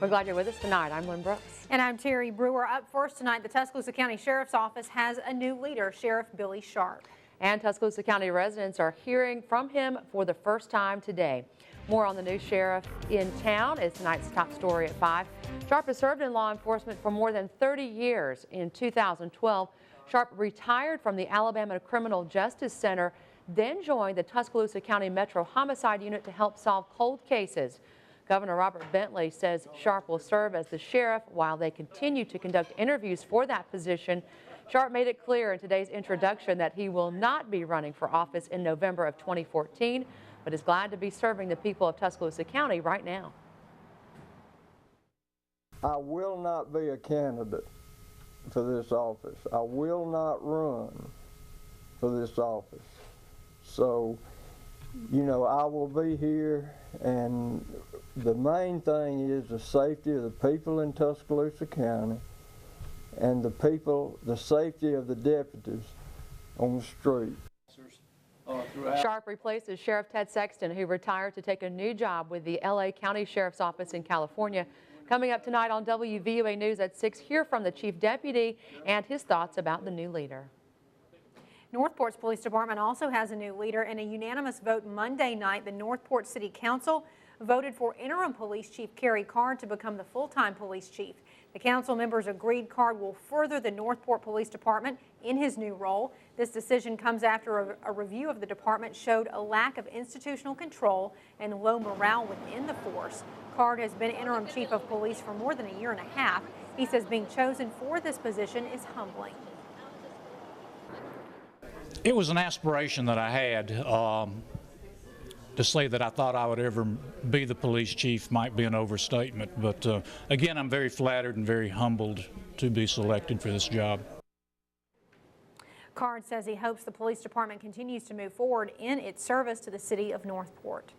We're glad you're with us tonight. I'm Lynn Brooks. And I'm Terry Brewer. Up first tonight, the Tuscaloosa County Sheriff's Office has a new leader, Sheriff Billy Sharp. And Tuscaloosa County residents are hearing from him for the first time today. More on the new sheriff in town is tonight's top story at 5. Sharp has served in law enforcement for more than 30 years. In 2012, Sharp retired from the Alabama Criminal Justice Center, then joined the Tuscaloosa County Metro Homicide Unit to help solve cold cases. Governor Robert Bentley says Sharp will serve as the sheriff while they continue to conduct interviews for that position. Sharp made it clear in today's introduction that he will not be running for office in November of 2014, but is glad to be serving the people of Tuscaloosa County right now. I will not be a candidate for this office. I will not run for this office. So, you know, I will be here, and the main thing is the safety of the people in Tuscaloosa County and the safety of the deputies on the street. Sharp replaces Sheriff Ted Sexton, who retired to take a new job with the LA County Sheriff's Office in California. Coming up tonight on WVUA News at 6, hear from the Chief Deputy and his thoughts about the new leader. Northport's Police Department also has a new leader. In a unanimous vote Monday night, the Northport City Council voted for interim Police Chief Kerry Card to become the full-time police chief. The council members agreed Card will further the Northport Police Department in his new role. This decision comes after a review of the department showed a lack of institutional control and low morale within the force. Card has been interim chief of police for more than a year and a half. He says being chosen for this position is humbling. It was an aspiration that I had. To say that I thought I would ever be the police chief might be an overstatement, but again, I'm very flattered and very humbled to be selected for this job. Card says he hopes the police department continues to move forward in its service to the city of Northport.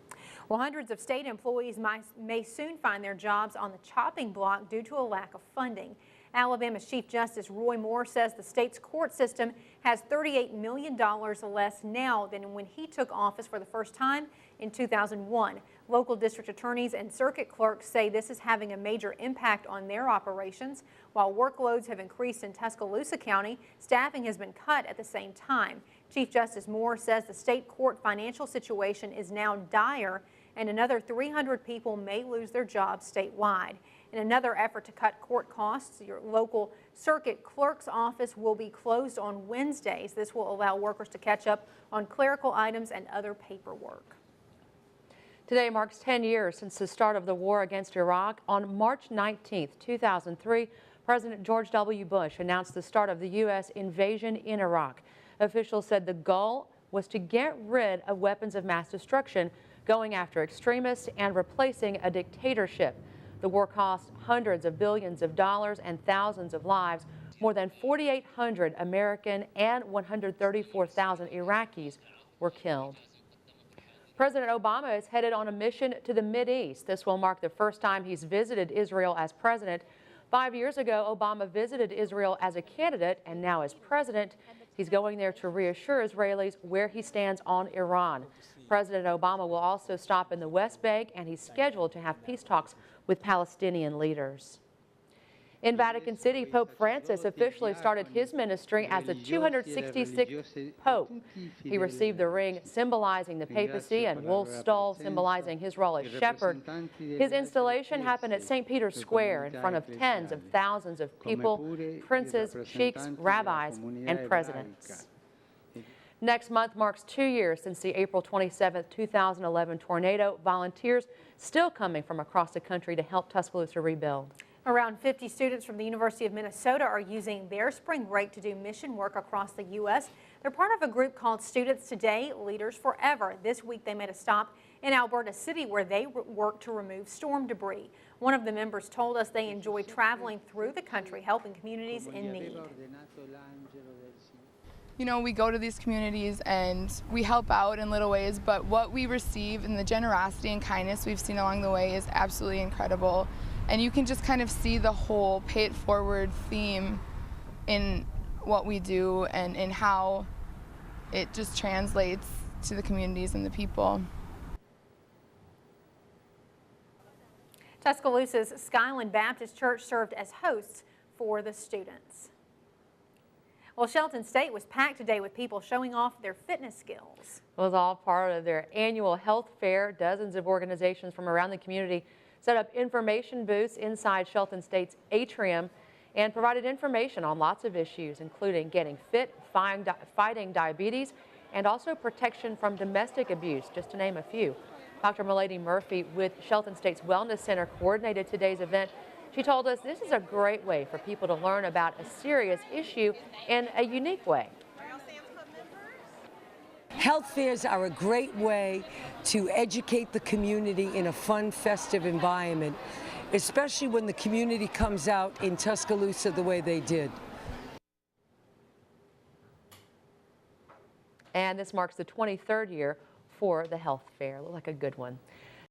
Well, hundreds of state employees may soon find their jobs on the chopping block due to a lack of funding. Alabama's Chief Justice Roy Moore says the state's court system has $38 million less now than when he took office for the first time in 2001. Local district attorneys and circuit clerks say this is having a major impact on their operations. While workloads have increased in Tuscaloosa County, staffing has been cut at the same time. Chief Justice Moore says the state court financial situation is now dire and another 300 people may lose their jobs statewide. In another effort to cut court costs, your local circuit clerk's office will be closed on Wednesdays. This will allow workers to catch up on clerical items and other paperwork. Today marks 10 years since the start of the war against Iraq. On March 19, 2003, President George W. Bush announced the start of the U.S. invasion in Iraq. Officials said the goal was to get rid of weapons of mass destruction, going after extremists and replacing a dictatorship. The war cost hundreds of billions of dollars and thousands of lives. More than 4,800 American and 134,000 Iraqis were killed. President Obama is headed on a mission to the Mideast. This will mark the first time he's visited Israel as president. 5 years ago, Obama visited Israel as a candidate, and now as president, he's going there to reassure Israelis where he stands on Iran. President Obama will also stop in the West Bank, and he's scheduled to have peace talks with Palestinian leaders. In Vatican City, Pope Francis officially started his ministry as the 266th Pope. He received the ring symbolizing the papacy and wolf's skull symbolizing his role as shepherd. His installation happened at St. Peter's Square in front of tens of thousands of people, princes, sheiks, rabbis, and presidents. Next month marks 2 years since the April 27, 2011 tornado. Volunteers still coming from across the country to help Tuscaloosa rebuild. Around 50 students from the University of Minnesota are using their spring break to do mission work across the U.S. They're part of a group called Students Today, Leaders Forever. This week they made a stop in Alberta City where they work to remove storm debris. One of the members told us they enjoy traveling through the country, helping communities in need. You know, we go to these communities and we help out in little ways, but what we receive and the generosity and kindness we've seen along the way is absolutely incredible. And you can just kind of see the whole pay it forward theme in what we do and in how it just translates to the communities and the people. Tuscaloosa's Skyland Baptist Church served as hosts for the students. Well, Shelton State was packed today with people showing off their fitness skills. It was all part of their annual health fair. Dozens of organizations from around the community set up information booths inside Shelton State's atrium and provided information on lots of issues, including getting fit, fighting diabetes, and also protection from domestic abuse, just to name a few. Dr. Milady Murphy with Shelton State's Wellness Center coordinated today's event. She told us this is a great way for people to learn about a serious issue in a unique way. Health fairs are a great way to educate the community in a fun, festive environment, especially when the community comes out in Tuscaloosa the way they did. And this marks the 23rd year for the health fair. Looked like a good one.